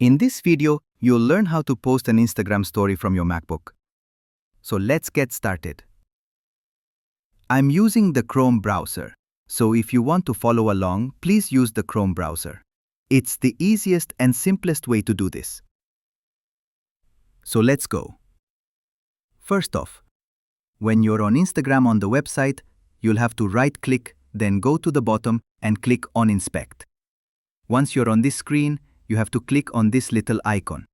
In this video, you'll learn how to post an Instagram story from your MacBook. So let's get started. I'm using the Chrome browser, so if you want to follow along, please use the Chrome browser. It's the easiest and simplest way to do this. So let's go. First off, when you're on Instagram on the website, you'll have to right-click, then go to the bottom and click on Inspect. Once you're on this screen, you have to click on this little icon.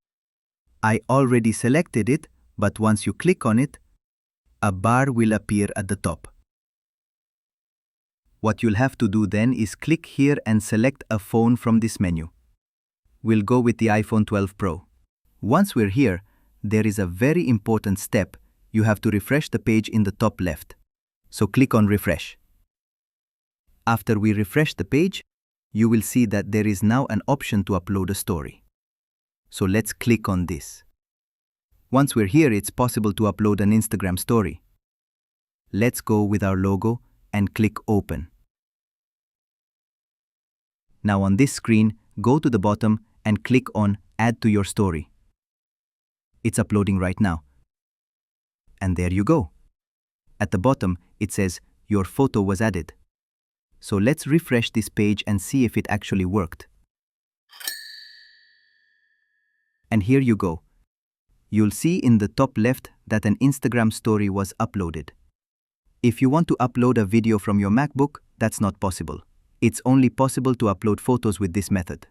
I already selected it, but once you click on it, a bar will appear at the top. What you'll have to do then is click here and select a phone from this menu. We'll go with the iPhone 12 Pro. Once we're here, there is a very important step. You have to refresh the page in the top left. So click on Refresh. After we refresh the page, you will see that there is now an option to upload a story. So let's click on this. Once we're here, it's possible to upload an Instagram story. Let's go with our logo and click Open. Now on this screen, go to the bottom and click on Add to your story. It's uploading right now. And there you go. At the bottom, it says your photo was added. So let's refresh this page and see if it actually worked. And here you go. You'll see in the top left that an Instagram story was uploaded. If you want to upload a video from your MacBook, that's not possible. It's only possible to upload photos with this method.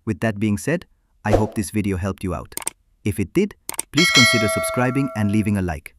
With that being said, I hope this video helped you out. If it did, please consider subscribing and leaving a like.